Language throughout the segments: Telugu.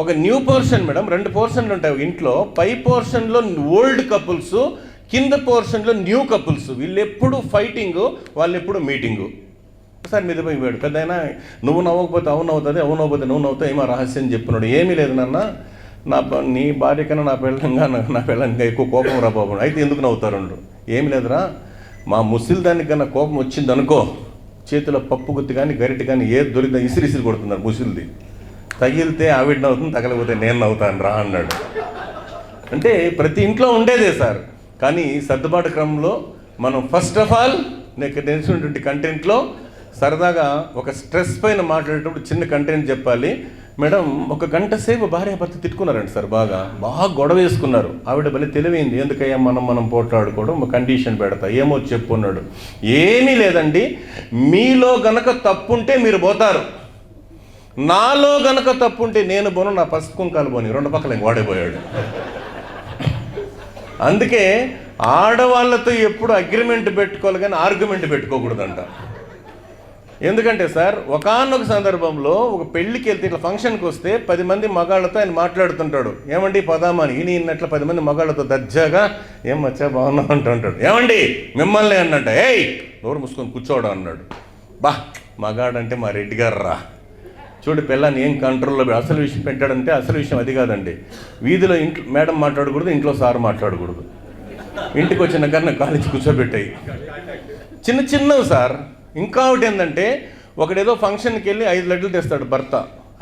ఒక న్యూ పోర్షన్ మేడం, 2 పోర్షన్లు ఉంటాయి ఇంట్లో. పై పోర్షన్లో ఓల్డ్ కపుల్స్, కింద పోర్షన్లో న్యూ కపుల్స్. వీళ్ళు ఎప్పుడు ఫైటింగు, వాళ్ళు ఎప్పుడు మీటింగు. ఒకసారి మీద పోయి వాడు పెద్ద అయినా, నువ్వు నవ్వకపోతే అవును అవుతుంది, అవును నవ్వకపోతే నువ్వు నవ్వుతావు, ఏమో రహస్యం చెప్పినాడు. ఏమీ లేదు నాన్న, నీ భార్య కన్నా నా పిల్లనిగా ఎక్కువ కోపం రా బాబు. అయితే ఎందుకు నవ్వుతారు? ఏమి లేదురా, మా ముసిలి దానికి కన్నా కోపం వచ్చింది అనుకో, చేతిలో పప్పు గుత్తి కానీ గరిటె కానీ ఏది దొరికినా ఇసిరిసిరి కొడుతున్నారు. ముసిలిది తగిలితే ఆవిడ నవ్వుతుంది, తగలకపోతే నేను నవ్వుతాను రా అన్నాడు. అంటే ప్రతి ఇంట్లో ఉండేదే సార్. కానీ సర్దుబాటు క్రమంలో మనం ఫస్ట్ ఆఫ్ ఆల్ నీకు తెలిసినటువంటి కంటెంట్లో సరదాగా ఒక స్ట్రెస్ పైన మాట్లాడేటప్పుడు చిన్న కంటెంట్ చెప్పాలి. మేడం 1 గంట సేపు భార్య భర్త తిట్టుకున్నారండి సార్, బాగా గొడవ వేసుకున్నారు. ఆవిడ భలే తెలివైంది, ఎందుకయ్యా మనం పోట్లాడుకోవడం, ఒక కండిషన్ పెడతా, ఏమో చెప్పున్నాడు. ఏమీ లేదండి, మీలో గనక తప్పుంటే మీరు పోతారు, నాలో గనక తప్పుంటే నేను పోను, నా పసుపు కుంకాలు పోని, 2 పక్కల వాడిపోయాడు. అందుకే ఆడవాళ్ళతో ఎప్పుడు అగ్రిమెంట్ పెట్టుకోవాలి కానీ ఆర్గ్యుమెంట్ పెట్టుకోకూడదంట. ఎందుకంటే సార్, ఒకానొక సందర్భంలో ఒక పెళ్ళికి వెళ్తే, ఇట్లా ఫంక్షన్కి వస్తే 10 మంది మగాళ్ళతో ఆయన మాట్లాడుతుంటాడు. ఏమండి పదామని ఈయనట్లా 10 మంది మగాళ్ళతో దర్జాగా ఏం మచ్చా బాగున్నావు అంటుంటాడు. ఏమండి మిమ్మల్ని అన్నట్ట, ఏయ్ నోరు మూసుకొని కూర్చోవడం అన్నాడు. మగాడంటే మా రెడ్డి గారు రా, చూడు పిల్లని ఏం కంట్రోల్లో. అసలు విషయం పెట్టాడంటే అసలు విషయం అది కాదండి. వీధిలో ఇంట్లో మేడం మాట్లాడకూడదు, ఇంట్లో సార్ మాట్లాడకూడదు. ఇంటికి వచ్చిన కన్నా కాలేజీ కూర్చోబెట్టాయి. చిన్నవి సార్. ఇంకా ఒకటి ఏంటంటే, ఒకడేదో ఫంక్షన్కి వెళ్ళి 5 లడ్లు తెస్తాడు భర్త.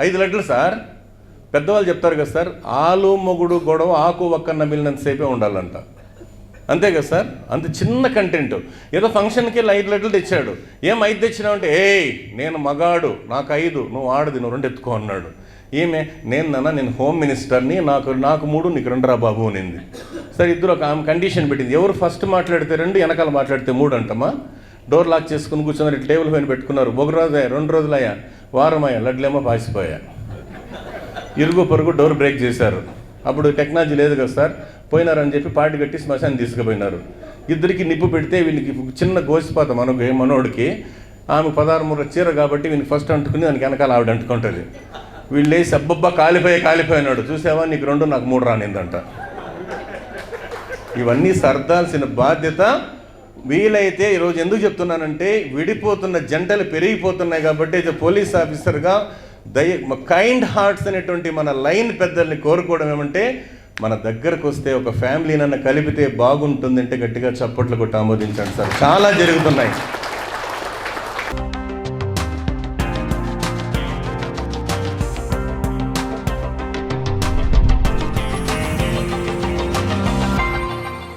5 లడ్లు సార్, పెద్దవాళ్ళు చెప్తారు కదా సార్, ఆలు మొగుడు గొడవ ఆకు ఒక్క నమిలినంతసేపే ఉండాలంట. అంతే కదా సార్. అంత చిన్న కంటెంట్. ఏదో ఫంక్షన్కి వెళ్ళి 5 లడ్లు తెచ్చాడు. ఏం 5 తెచ్చినావు అంటే, నేను మగాడు, నాకు 5, నువ్వు ఆడది, నువ్వు 2 ఎత్తుకో అన్నాడు. నేను హోమ్ మినిస్టర్ని, నాకు 3 నీకు 2 రా బాబు అనింది. సరే ఇద్దరు ఒక కండిషన్ పెట్టింది, ఎవరు ఫస్ట్ మాట్లాడితే 2, వెనకాల మాట్లాడితే 3 అంటమా. డోర్ లాక్ చేసుకుని కూర్చున్నారు, టేబుల్ పైన పెట్టుకున్నారు. 1 రోజే 2 రోజులయ్యా, వారం అయ్యా, లడ్లేమో పాసిపోయా. ఇరుగు పొరుగు డోర్ బ్రేక్ చేశారు. అప్పుడు టెక్నాలజీ లేదు కదా సార్, పోయినారని చెప్పి పాటి కట్టి శ్మశాన్ని తీసుకుపోయినారు. ఇద్దరికి నిప్పు పెడితే వీళ్ళకి చిన్న గోసిపాత మనోడికి, ఆమె 16 మూర చీర కాబట్టి వీనికి ఫస్ట్ అంటుకుని దానికి వెనకాల ఆవిడ అంటుకుంటుంది. వీళ్ళు వేసి అబ్బబ్బా కాలిపోయినాడు, చూసావా నీకు 2 నాకు 3 రానిందంట. ఇవన్నీ సర్దాల్సిన బాధ్యత. వీలైతే ఈరోజు ఎందుకు చెప్తున్నానంటే, విడిపోతున్న జంటలు పెరిగిపోతున్నాయి కాబట్టి పోలీస్ ఆఫీసర్గా కైండ్ హార్ట్స్ అనేటువంటి మన లైన్ పెద్దల్ని కోరుకోవడం ఏమంటే, మన దగ్గరకు వస్తే ఒక ఫ్యామిలీనన్నా కలిపితే బాగుంటుందంటే గట్టిగా చప్పట్లు కొట్టి ఆమోదించండి సార్. చాలా జరుగుతున్నాయి.